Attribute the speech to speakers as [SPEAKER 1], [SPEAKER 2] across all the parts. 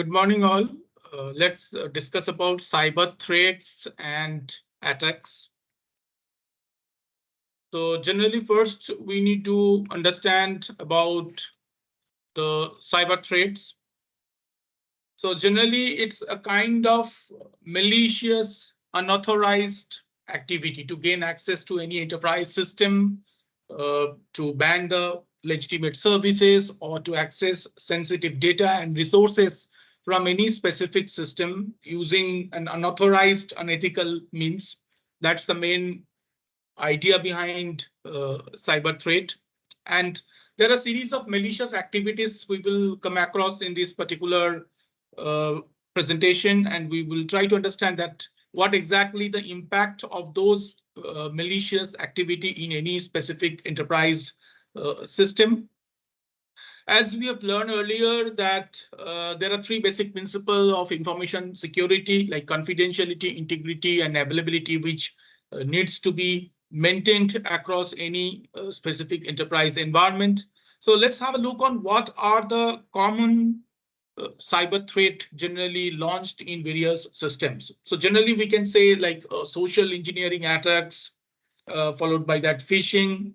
[SPEAKER 1] Good morning, all. Let's discuss about cyber threats and attacks. So generally, first, we need to understand about the cyber threats. So generally, it's a kind of malicious, unauthorized activity to gain access to any enterprise system, to ban the legitimate services, or to access sensitive data and resources from any specific system using an unauthorized, unethical means. That's the main idea behind cyber threat. And there are a series of malicious activities we will come across in this particular uh, presentation, and we will try to understand that what exactly the impact of those malicious activity in any specific enterprise system. As we have learned earlier that there are three basic principles of information security, like confidentiality, integrity, and availability, which needs to be maintained across any specific enterprise environment. So let's have a look on what are the common cyber threat generally launched in various systems. So generally we can say like social engineering attacks, followed by that phishing,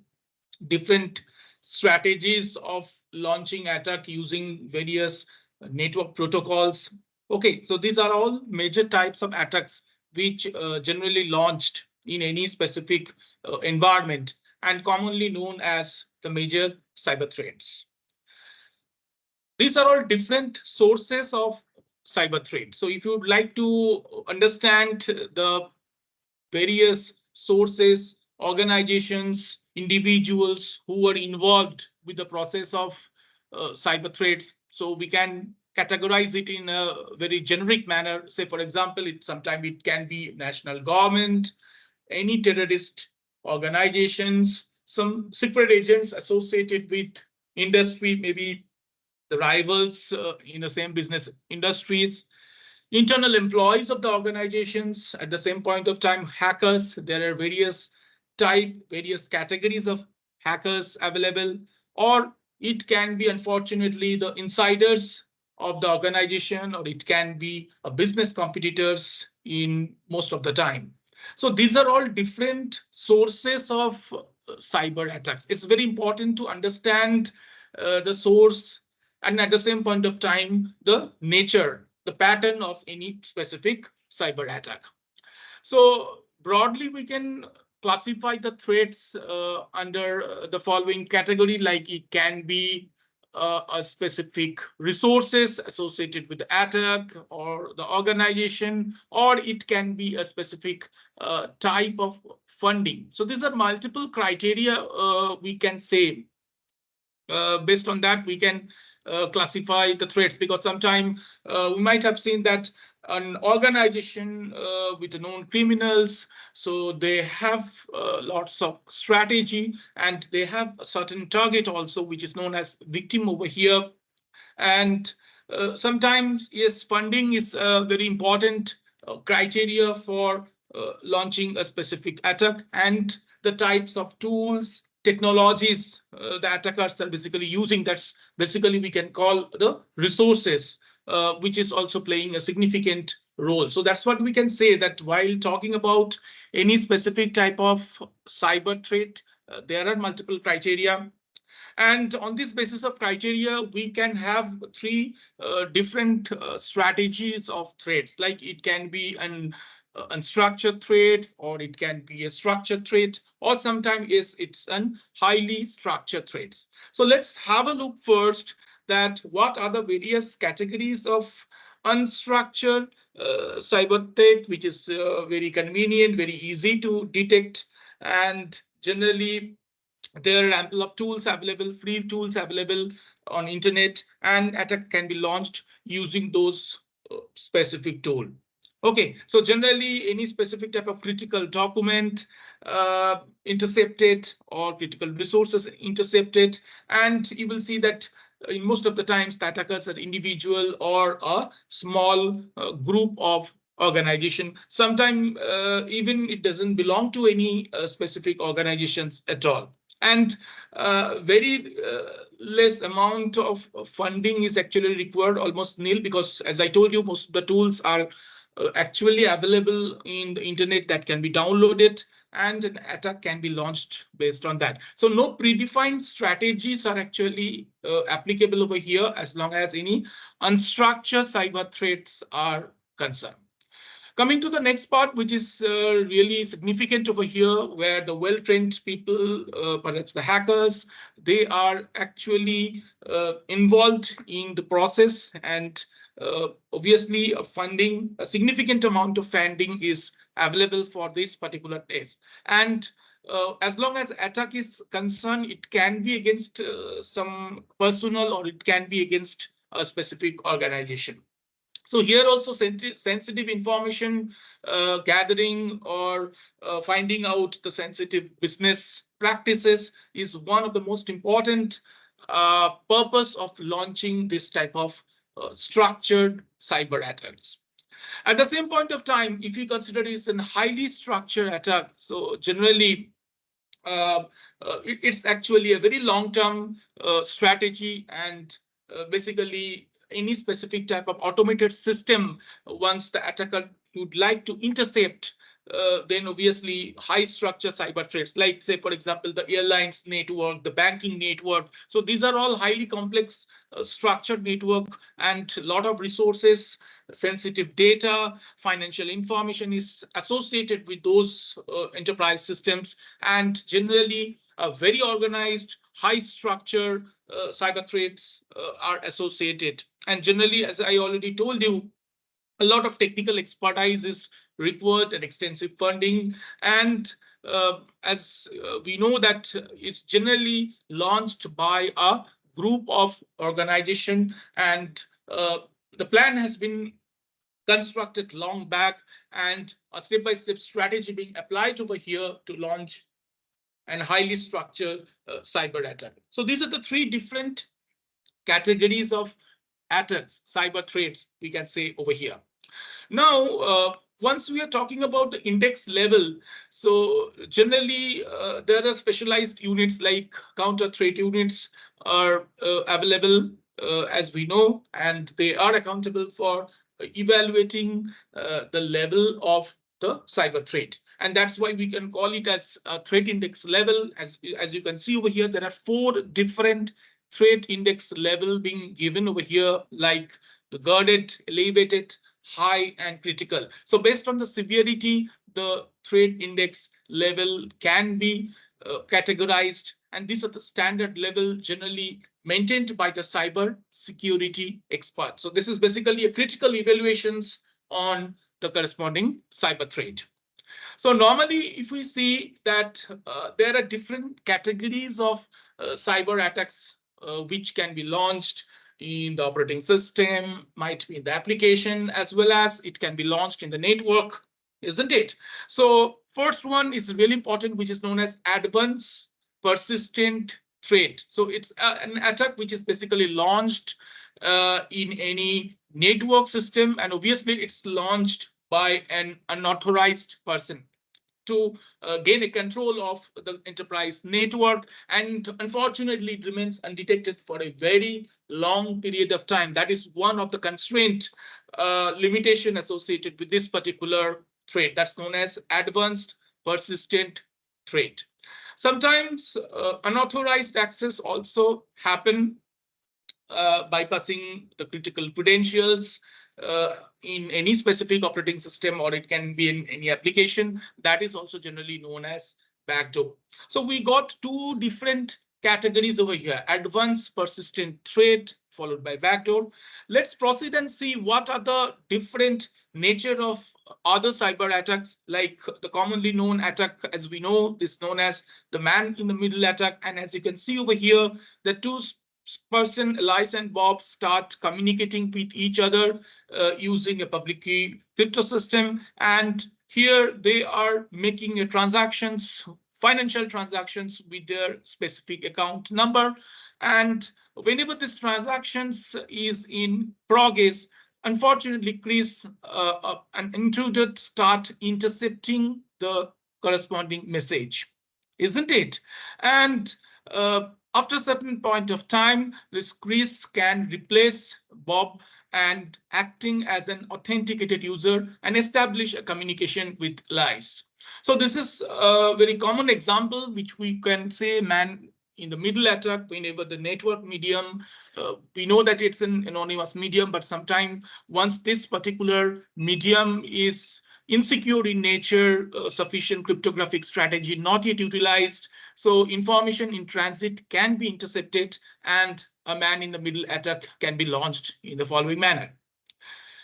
[SPEAKER 1] different strategies of launching attack using various network protocols. Okay, so these are all major types of attacks which generally launched in any specific environment and commonly known as the major cyber threats. These are all different sources of cyber threat. So if you would like to understand the various sources, organizations, individuals who were involved with the process of cyber threats. So we can categorize it in a very generic manner. Say, for example, sometimes it can be national government, any terrorist organizations, some secret agents associated with industry, maybe the rivals in the same business industries, internal employees of the organizations. At the same point of time, hackers. There are various categories of hackers available, or it can be, unfortunately, the insiders of the organization, or it can be a business competitors in most of the time. So these are all different sources of cyber attacks. It's very important to understand the source, and at the same point of time, the nature, the pattern of any specific cyber attack. So broadly, we can classify the threats under the following category, like it can be a specific resources associated with the attack or the organization, or it can be a specific type of funding. So these are multiple criteria we can say. Based on that, we can classify the threats, because sometimes we might have seen that an organization with known criminals, so they have lots of strategy and they have a certain target also, which is known as victim over here. And sometimes, yes, funding is a very important criteria for launching a specific attack, and the types of tools, technologies the attackers are basically using. That's basically we can call the resources, which is also playing a significant role. So that's what we can say, that while talking about any specific type of cyber threat, there are multiple criteria. And on this basis of criteria, we can have three different strategies of threats. Like it can be an unstructured threat, or it can be a structured threat, or sometimes it's an highly structured threats. So let's have a look first that what are the various categories of unstructured cyber threat, which is very convenient, very easy to detect, and generally there are ample of tools available, free tools available on internet, and attack can be launched using those specific tool. Okay, so generally any specific type of critical document intercepted, or critical resources intercepted, and you will see that in most of the times the attackers are individual or a small group of organization. Sometimes even it doesn't belong to any specific organizations at all. And very less amount of funding is actually required, almost nil, because as I told you, most of the tools are actually available in the internet that can be downloaded, and an attack can be launched based on that. So no predefined strategies are actually applicable over here as long as any unstructured cyber threats are concerned. Coming to the next part, which is really significant over here, where the well-trained people, perhaps the hackers, they are actually involved in the process, and obviously a significant amount of funding is available for this particular test. And as long as attack is concerned, it can be against some personal, or it can be against a specific organization. So here also sensitive information gathering, or finding out the sensitive business practices is one of the most important purpose of launching this type of structured cyber attacks. At the same point of time, if you consider it as a highly structured attack, so generally it's actually a very long-term strategy, and basically any specific type of automated system, once the attacker would like to intercept, then obviously high structure cyber threats, like say, for example, the airlines network, the banking network. So these are all highly complex structured network, and a lot of resources, sensitive data, financial information is associated with those enterprise systems, and generally very organized, high structure cyber threats are associated. And generally, as I already told you, a lot of technical expertise is required and extensive funding. And as we know that it's generally launched by a group of organization, and the plan has been constructed long back, and a step-by-step strategy being applied over here to launch and highly structured cyber attack. So these are the three different categories of attacks, cyber threats, we can say over here. Now, once we are talking about the index level, so generally there are specialized units like counter threat units are available, as we know, and they are accountable for evaluating the level of the cyber threat. And that's why we can call it as a threat index level. As you can see over here, there are 4 different threat index level being given over here, like the guarded, elevated, high, and critical. So based on the severity, the threat index level can be categorized, and these are the standard level generally maintained by the cyber security expert. So this is basically a critical evaluations on the corresponding cyber threat. So normally, if we see that there are different categories of cyber attacks which can be launched in the operating system, might be in the application, as well as it can be launched in the network, isn't it? So first one is really important, which is known as advanced persistent threat. So it's an attack which is basically launched in any network system, and obviously it's launched by an unauthorized person to gain a control of the enterprise network, and unfortunately it remains undetected for a very long period of time. That is one of the constraint limitation associated with this particular threat. That's known as advanced persistent threat. Sometimes unauthorized access also happen bypassing the critical credentials in any specific operating system, or it can be in any application. That is also generally known as backdoor. So we got 2 different categories over here: advanced persistent threat followed by backdoor. Let's proceed and see what are the different nature of other cyber attacks, like the commonly known attack, as we know, this known as the man in the middle attack. And as you can see over here, the 2 person, Elias and Bob, start communicating with each other using a public key crypto system. And here they are making a transactions, financial transactions with their specific account number. And whenever this transactions is in progress, unfortunately, Chris, an intruder start intercepting the corresponding message. isn't it? And after a certain point of time, this Chris can replace Bob and acting as an authenticated user and establish a communication with lies. So this is a very common example which we can say man in the middle attack whenever the network medium, we know that it's an anonymous medium, but sometimes once this particular medium is insecure in nature, sufficient cryptographic strategy not yet utilized, so information in transit can be intercepted and a man in the middle attack can be launched in the following manner.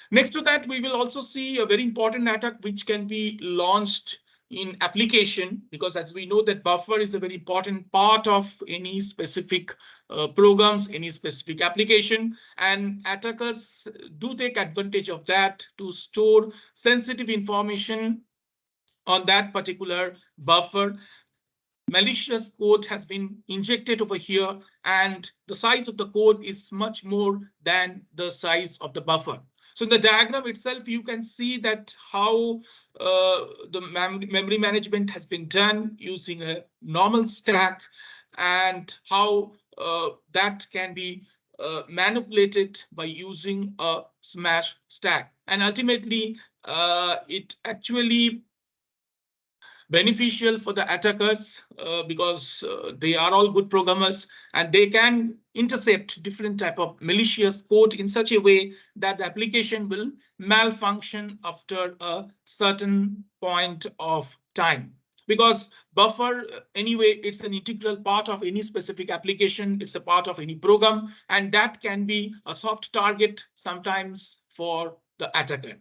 [SPEAKER 1] Next to that, we will also see a very important attack which can be launched in application, because as we know that buffer is a very important part of any specific programs, any specific application, and attackers do take advantage of that to store sensitive information on that particular buffer. Malicious code has been injected over here, and the size of the code is much more than the size of the buffer. So in the diagram itself, you can see that how the memory management has been done using a normal stack, and how that can be manipulated by using a smash stack. And ultimately, it actually beneficial for the attackers because they are all good programmers and they can intercept different type of malicious code in such a way that the application will malfunction after a certain point of time. Because buffer, anyway, it's an integral part of any specific application. It's a part of any program, and that can be a soft target sometimes for the attacker.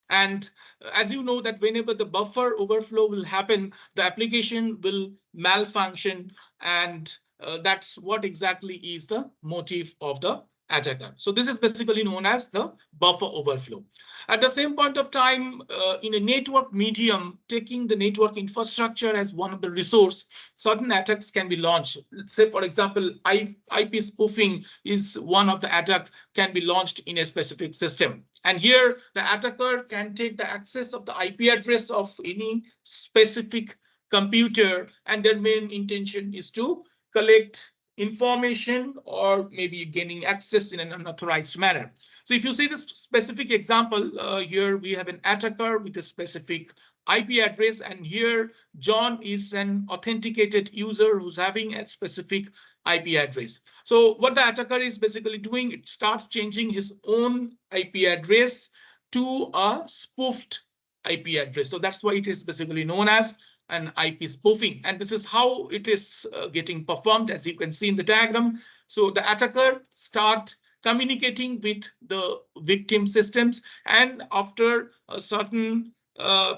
[SPEAKER 1] And as you know that whenever the buffer overflow will happen, the application will malfunction, and that's what exactly is the motive of the attacker. So this is basically known as the buffer overflow. At the same point of time, in a network medium, taking the network infrastructure as one of the resource, certain attacks can be launched. Let's say, for example, IP spoofing is one of the attack can be launched in a specific system. And here the attacker can take the access of the IP address of any specific computer, and their main intention is to collect information or maybe gaining access in an unauthorized manner. So if you see this specific example, here we have an attacker with a specific IP address, and here John is an authenticated user who's having a specific IP address. So what the attacker is basically doing, it starts changing his own IP address to a spoofed IP address. So that's why it is basically known as an IP spoofing. And this is how it is getting performed, as you can see in the diagram. So the attacker starts communicating with the victim systems, and after a certain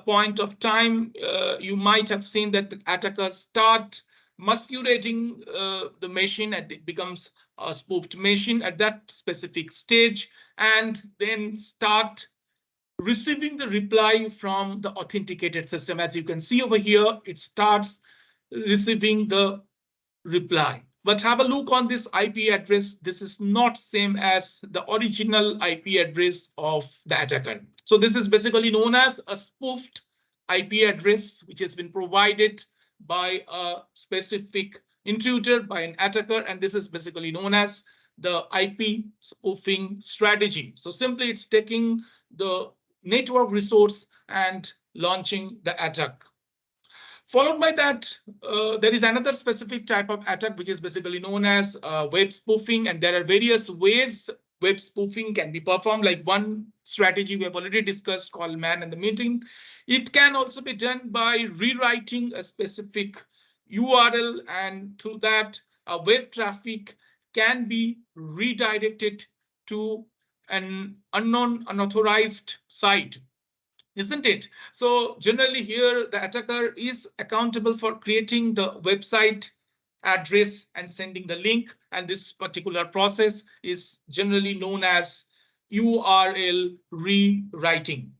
[SPEAKER 1] point of time, you might have seen that the attackers start masquerading the machine, and it becomes a spoofed machine at that specific stage, and then start receiving the reply from the authenticated system. As you can see over here, it starts receiving the reply. But have a look on this IP address. This is not same as the original IP address of the attacker. So this is basically known as a spoofed IP address, which has been provided by a specific intruder, by an attacker, and this is basically known as the IP spoofing strategy. So simply it's taking the network resource and launching the attack. Followed by that, there is another specific type of attack, which is basically known as web spoofing. And there are various ways web spoofing can be performed. Like one strategy we have already discussed called man in the meeting. It can also be done by rewriting a specific URL, and through that, web traffic can be redirected to an unknown, unauthorized site, isn't it? So generally here, the attacker is accountable for creating the website address and sending the link. And this particular process is generally known as URL rewriting.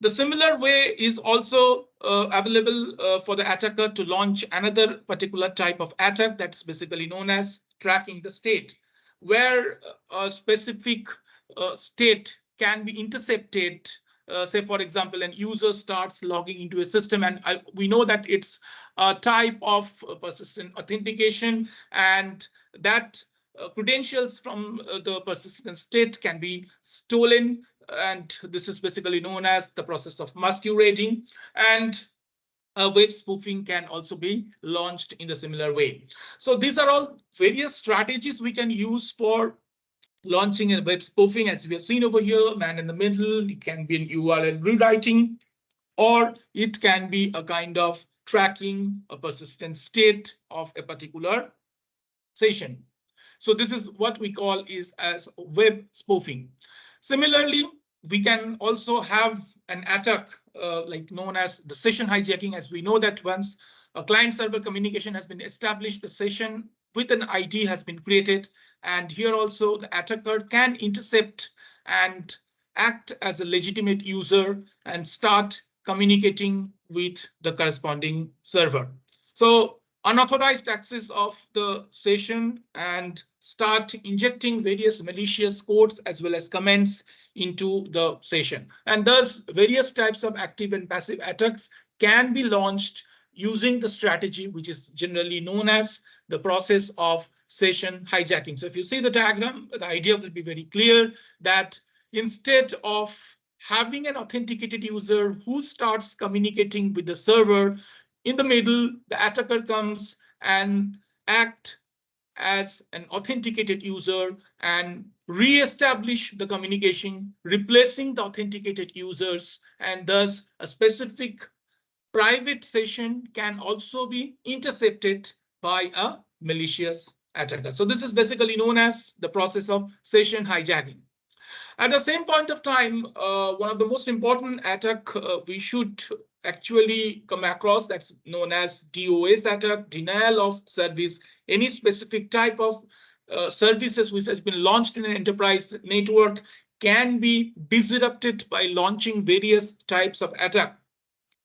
[SPEAKER 1] The similar way is also available for the attacker to launch another particular type of attack that's basically known as tracking the state, where a specific state can be intercepted say, for example, an user starts logging into a system, and we know that it's a type of persistent authentication, and that credentials from the persistent state can be stolen. And this is basically known as the process of masquerading. And web spoofing can also be launched in the similar way. So these are all various strategies we can use for launching a web spoofing. As we have seen over here, man in the middle, it can be an URL rewriting, or it can be a kind of tracking a persistent state of a particular session. So this is what we call is as web spoofing. Similarly, we can also have an attack like known as the session hijacking. As we know that once a client server communication has been established, the session with an ID has been created. And here also the attacker can intercept and act as a legitimate user and start communicating with the corresponding server. So unauthorized access of the session and start injecting various malicious codes as well as comments into the session. And thus various types of active and passive attacks can be launched using the strategy which is generally known as the process of session hijacking. So if you see the diagram, the idea will be very clear that instead of having an authenticated user who starts communicating with the server, in the middle, the attacker comes and act as an authenticated user and re-establish the communication, replacing the authenticated users, and thus a specific private session can also be intercepted by a malicious attacker. So this is basically known as the process of session hijacking. At the same point of time, one of the most important attack we should actually come across, that's known as DOS attack, denial of service. Any specific type of services which has been launched in an enterprise network can be disrupted by launching various types of attack.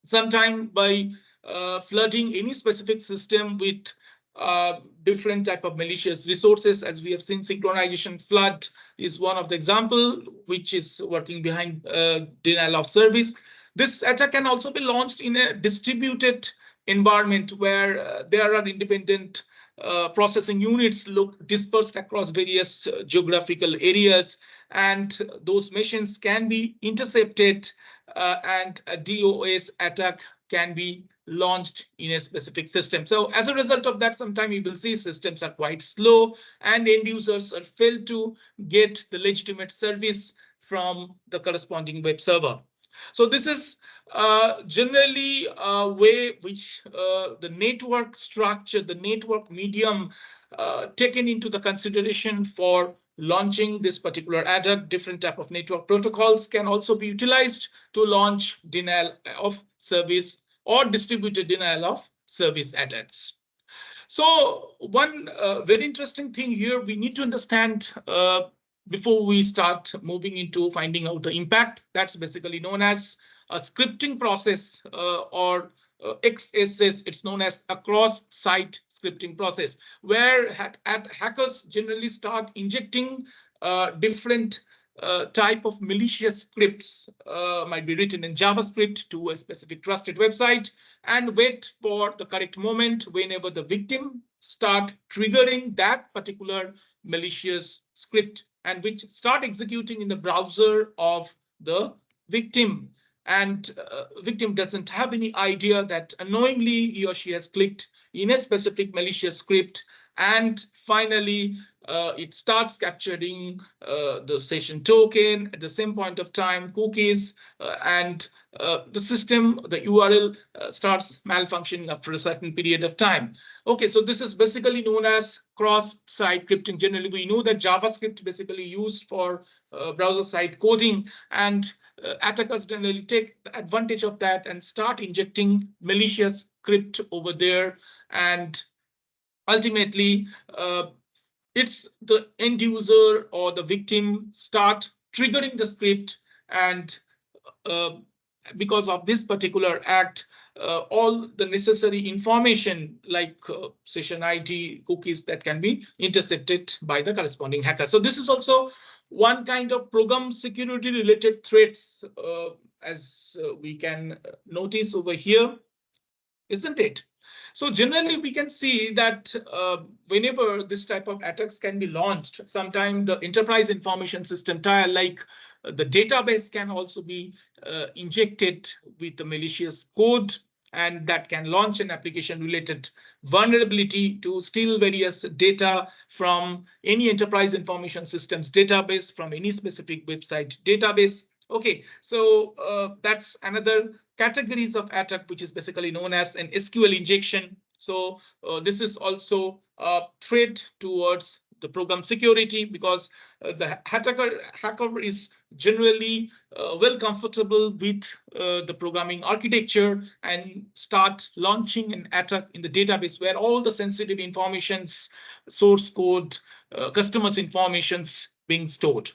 [SPEAKER 1] Sometimes by flooding any specific system with different type of malicious resources. As we have seen, synchronization flood is one of the example which is working behind denial of service. This attack can also be launched in a distributed environment where there are independent processing units dispersed across various geographical areas, and those machines can be intercepted and a DOS attack can be launched in a specific system. So as a result of that, sometimes you will see systems are quite slow and end users are failed to get the legitimate service from the corresponding web server. So this is generally a way which the network structure, the network medium taken into the consideration for launching this particular attack. Different type of network protocols can also be utilized to launch denial of service or distributed denial of service attacks. So one very interesting thing here we need to understand before we start moving into finding out the impact, that's basically known as a scripting process or XSS. It's known as a cross-site scripting process, where hackers generally start injecting different type of malicious scripts, might be written in JavaScript, to a specific trusted website, and wait for the correct moment whenever the victim start triggering that particular malicious script, and which start executing in the browser of the victim. And victim doesn't have any idea that unknowingly he or she has clicked in a specific malicious script, and finally it starts capturing the session token at the same point of time, cookies, and the system, the URL starts malfunctioning after a certain period of time. Okay, so this is basically known as cross-site scripting. Generally, we know that JavaScript basically used for browser-side coding, and attackers generally take advantage of that and start injecting malicious script over there, and ultimately it's the end user or the victim start triggering the script, and because of this particular act, all the necessary information like session ID, cookies, that can be intercepted by the corresponding hacker. So this is also one kind of program security related threats as we can notice over here, isn't it? So generally, we can see that whenever this type of attacks can be launched, sometimes the enterprise information system tile, like the database, can also be injected with the malicious code, and that can launch an application related vulnerability to steal various data from any enterprise information systems database, from any specific website database. Okay, so that's another categories of attack, which is basically known as an SQL injection. So this is also a threat towards the program security, because the hacker is generally well comfortable with the programming architecture and start launching an attack in the database where all the sensitive informations, source code, customers informations being stored.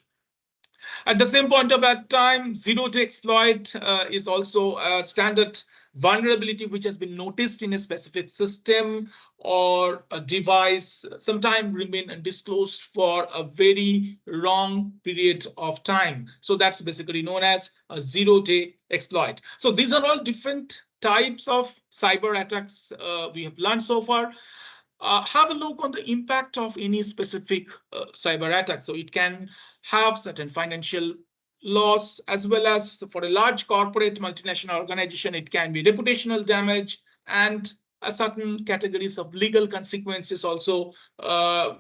[SPEAKER 1] At the same point of that time, zero-day exploit is also a standard vulnerability which has been noticed in a specific system or a device, sometimes remain undisclosed for a very long period of time. So that's basically known as a zero-day exploit. So these are all different types of cyber attacks we have learned so far. Have a look on the impact of any specific cyber attack. So it can have certain financial loss, as well as for a large corporate multinational organization, it can be reputational damage, and a certain categories of legal consequences also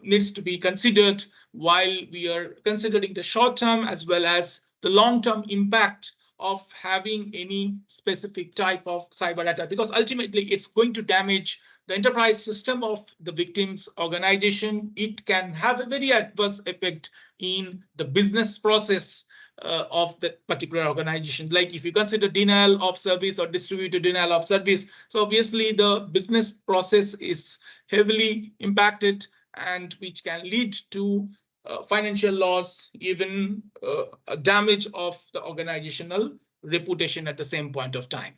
[SPEAKER 1] needs to be considered while we are considering the short term as well as the long term impact of having any specific type of cyber attack, because ultimately it's going to damage the enterprise system of the victim's organization. It can have a very adverse effect in the business process of that particular organization. Like if you consider denial of service or distributed denial of service, so obviously the business process is heavily impacted, and which can lead to financial loss, even damage of the organizational reputation at the same point of time.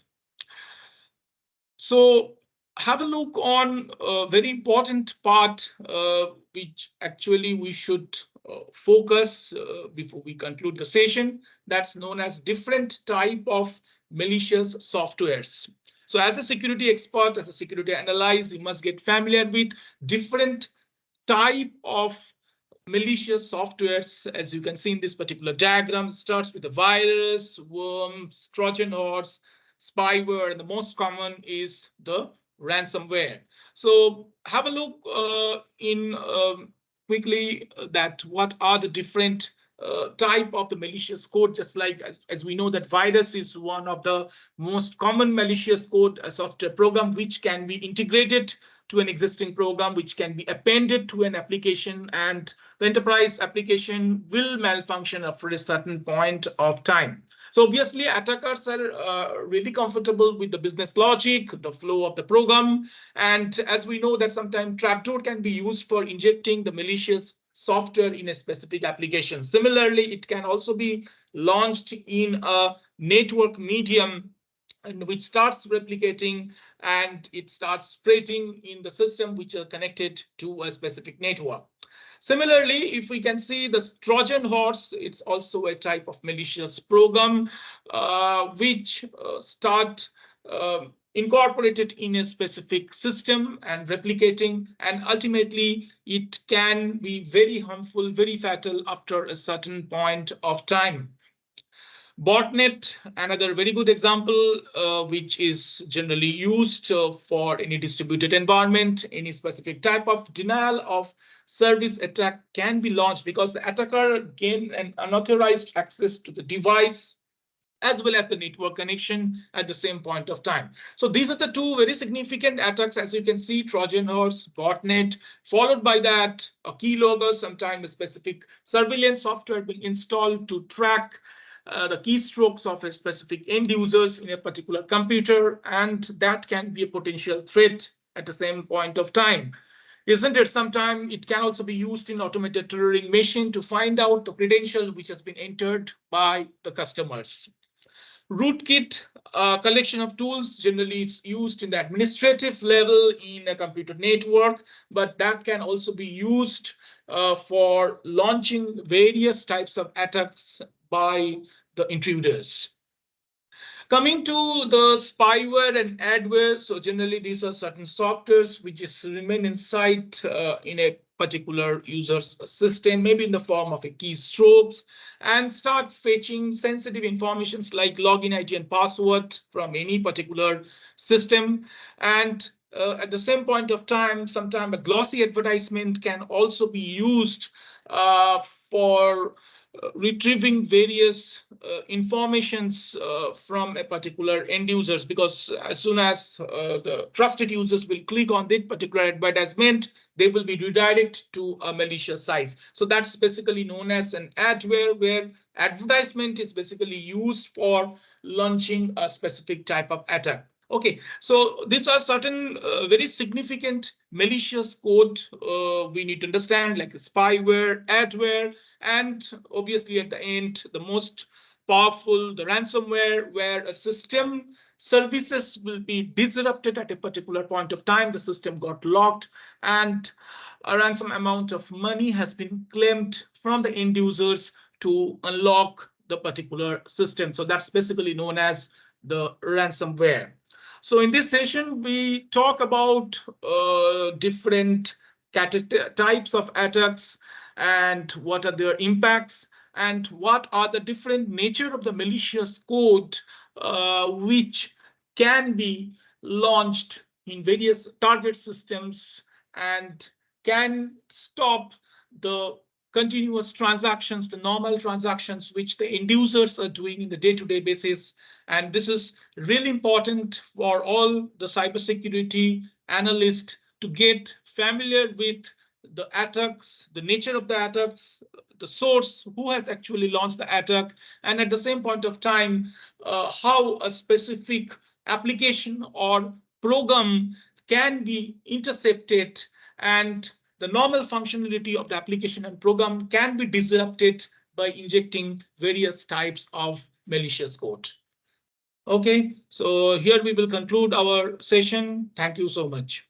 [SPEAKER 1] So have a look on a very important part, which actually we should focus before we conclude the session. That's known as different type of malicious softwares. So as a security expert, as a security analyst, you must get familiar with different type of malicious softwares. As you can see in this particular diagram, it starts with a virus, worms, Trojan horse, spyware, and the most common is the ransomware. So have a look in quickly that what are the different type of the malicious code. Just like as we know that virus is one of the most common malicious code, a software program which can be integrated to an existing program, which can be appended to an application, and the enterprise application will malfunction after a certain point of time. So obviously attackers are really comfortable with the business logic, the flow of the program. And as we know that sometimes trapdoor can be used for injecting the malicious software in a specific application. Similarly, it can also be launched in a network medium, and which starts replicating and it starts spreading in the system which are connected to a specific network. Similarly, if we can see the Trojan horse, it's also a type of malicious program which start incorporated in a specific system and replicating, and ultimately it can be very harmful, very fatal after a certain point of time. Botnet, another very good example, which is generally used for any distributed environment. Any specific type of denial of service attack can be launched because the attacker gained an unauthorized access to the device as well as the network connection at the same point of time. So these are the two very significant attacks, as you can see, Trojan horse, botnet, followed by that a keylogger, sometimes a specific surveillance software being installed to track the keystrokes of a specific end users in a particular computer, and that can be a potential threat at the same point of time. Isn't it? Sometimes it can also be used in automated Turing machine to find out the credential which has been entered by the customers. Rootkit, a collection of tools, generally it's used in the administrative level in a computer network, but that can also be used for launching various types of attacks by the intruders. Coming to the spyware and adware, so generally these are certain softwares which is remain inside in a particular user's system, maybe in the form of a keystrokes, and start fetching sensitive informations like login ID and password from any particular system. And at the same point of time, sometimes a glossy advertisement can also be used for retrieving various informations from a particular end users, because as soon as the trusted users will click on that particular advertisement, they will be redirected to a malicious site. So that's basically known as an adware, where advertisement is basically used for launching a specific type of attack. Okay, so these are certain very significant malicious code we need to understand, like spyware, adware, and obviously at the end, the most powerful, the ransomware, where a system services will be disrupted at a particular point of time. The system got locked and a ransom amount of money has been claimed from the end users to unlock the particular system. So that's basically known as the ransomware. So in this session, we talk about different types of attacks and what are their impacts and what are the different nature of the malicious code which can be launched in various target systems and can stop the continuous transactions, the normal transactions which the end users are doing in the day-to-day basis. And this is really important for all the cybersecurity analysts to get familiar with the attacks, the nature of the attacks, the source, who has actually launched the attack, and at the same point of time, how a specific application or program can be intercepted, and the normal functionality of the application and program can be disrupted by injecting various types of malicious code. Okay, so here we will conclude our session. Thank you so much.